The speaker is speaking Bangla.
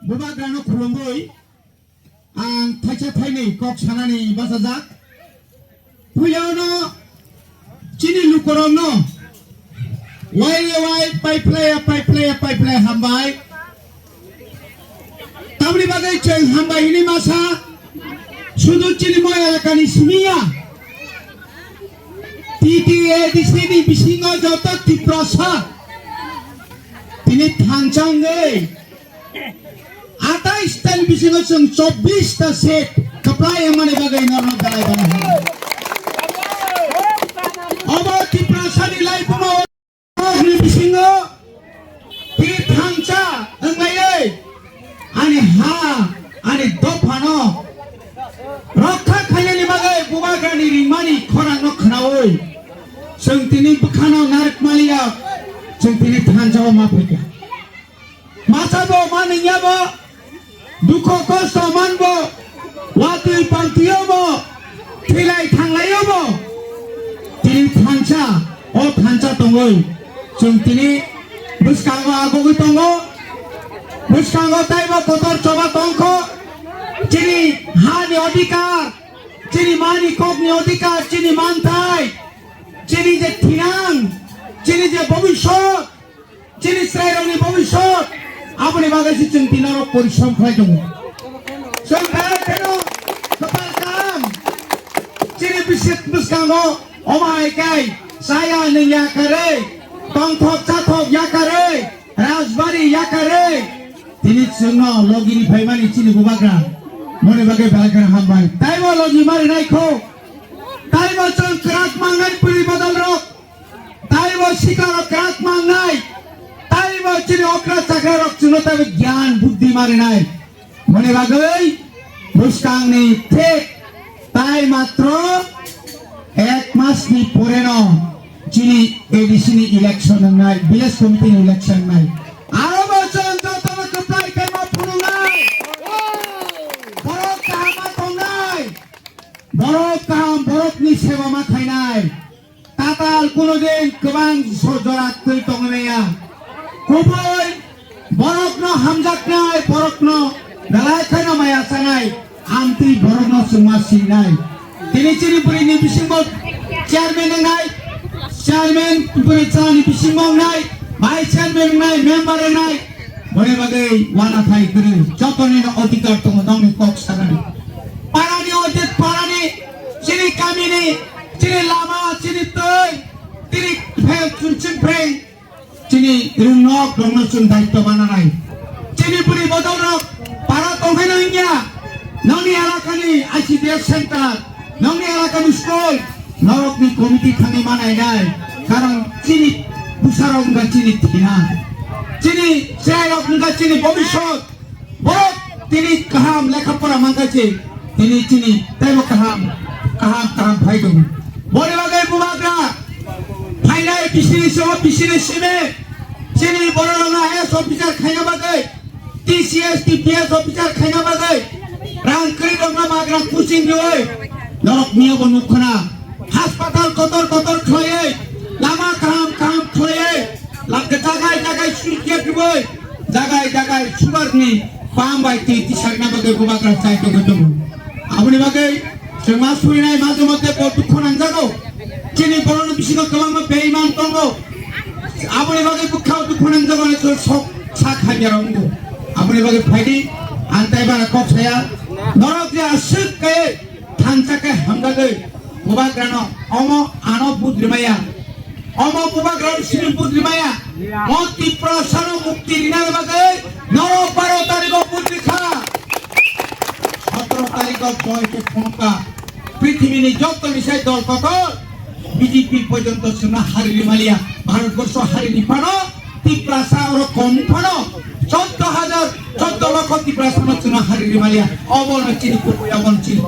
Bubagrano khulumboy ang thacha thaini kok sanani basajak puyano chini lukoromno wai pai play hambai tabri bagai cheng hambai ini masa sudu chini moy elakani simia TTA disini bisingo joto tiprosa tini thanchangei 28 tan bisingo sung 24 ta set kaplay mane bagay normal dalay bana obo tiprasa nilay puno ni bisingo ti thangcha angai ani ha ani dofano rakha khayani bagay bubagrani rimani khorang no khnaoi sung tini bukhano narak malia sung tini thangcha ma phika masabo maninyabo duko kosto manbo watul pangtiyobo tilai thanglayobo tini thancha o thancha tongoi chung tini buskango agogi tongo buskango taibo kotor choba tongko chini hani odikar chini mani kokni odikar chini mantai chini je thinang chini je bobishot chini sraironi bobishot আপনি বাগাইছি চিন্তিনার পরিশ্রম খাই দङ সংখ্যা কেন কপাল কাম চিনি বিশেষ বুসকাঙ্গো অমাই কাই সায়া নিয়া করে টংথক চাথক ইয়া করে রাজবাড়ি ইয়া করে তিনি জন্য লগিনি ভাইমানি চিনি বুবাগ্রা মনে বাগে বাগান হামবাই তাইবো লগি মারি নাইখো তাইবো চং ক্রাক মাংনাই পুরি বদল রক তাইবো শিকার ক্রাক মাংনাই তাইবো চিনি অকরা চাকরা রক চুনো তবে জ্ঞান বুদ্ধি মারি নাই মনে বাগৈ বুসকাংনি ঠিক তাই মাত্র এক মাস নি পরে ন চিনি এডিসিনি ইলেকশন নাই ভিলেজ কমিটি ইলেকশন নাই আরো বছর যত কপ্লাই কেমা পুরো নাই বড় কামা তো নাই বড় কাম বড় নি সেবা মা খাই নাই তাতাল কোনদিন গোবাং জরা কই তংনায়া কুবই বরকন হামজাক নাই বরকন বেলায় খাইনা মায়া সানাই আমতি বরকন সুমাসি নাই তিনি চিরিপুরি নি বিসিংব চেয়ারম্যান নাই চেয়ারম্যান পুরি চানি বিসিংব নাই ভাইস চেয়ারম্যান নাই মেম্বার নাই বড়ে বাগে ওয়ানা থাই করে যতনি অধিকার তম দমে কক সারানি পারানি অধিক পারানি চিনি কামিনি চিনি লামা চিনি তৈ তিনি ফেং চুনচিন ফেং চিনি রুনক রংনচুন দায়িত্ব বানা নাই চিনিপুরি বদল রক পারা তংখাই নইয়া ননি এলাকানি আইসিডিএস সেন্টার ননি এলাকানি স্কুল নরকনি কমিটি থানি মানাই নাই কারণ চিনি বুসারঙ্গা চিনি থিনা চিনি সেরকমগা চিনি ভবিষ্যৎ বড় তিনি কাহাম লেখাপড়া মাঙ্গাছে তিনি চিনি তাইব কাহাম কাহাম কাহাম ফাইদো বড় বাগে বুবাগ্রা ফাইনাই বিসিনি সিমে চিনি বড় রঙা এস অফিসার খাইনা বাগে টিসিএস টিপিএস অফিসার খাইনা বাগে রাংকরি রঙা বাগরা কুচিং দিওই নরক নিয়ব নুখনা হাসপাতাল কতর কতর খয়ে লামা কাহাম কাহাম খয়ে লাগে জায়গায় জায়গায় সুরকিয়া দিবই জায়গায় জায়গায় সুবারনি পাম বাইতে তিসারনা বাগে বুবাগ্রা চাইতো গতো আপনি বাগে সমাজ ফুরিনাই মাঝে মধ্যে দুঃখ নাঞ্জাগো চিনি বড় বিশিষ্ট কলম বেঈমান তঙ্গ আপনি বাগে বুখাও দুঃখ নাঞ্জাগো সব ছা খাইয়া রঙ্গ আপনি বাগে ফাইডি আনতাইবারা কছায়া নরক যে আশিক কে থানচাকে হামদাগে বুবাগ্রানো অম আনো বুদ্রিমায়া অম বুবাগ্রানো সিনি বুদ্রিমায়া মতি প্রসারণ মুক্তি দিনার বাগে 12 তারিখ বুদ্রিখা 17 তারিখ জয়কে ক্ষমতা পৃথিবীর যত বিষয় দল কত বিজেপি পর্যন্ত সোনা হারিলি মালিয়া ভারতবর্ষ হারিলি পানো তিপ্রাসা ওর কম পানো 14 লক্ষ তিপ্রাসা সোনা হারিলি মালিয়া অবন চিনি করবো অবন চিনি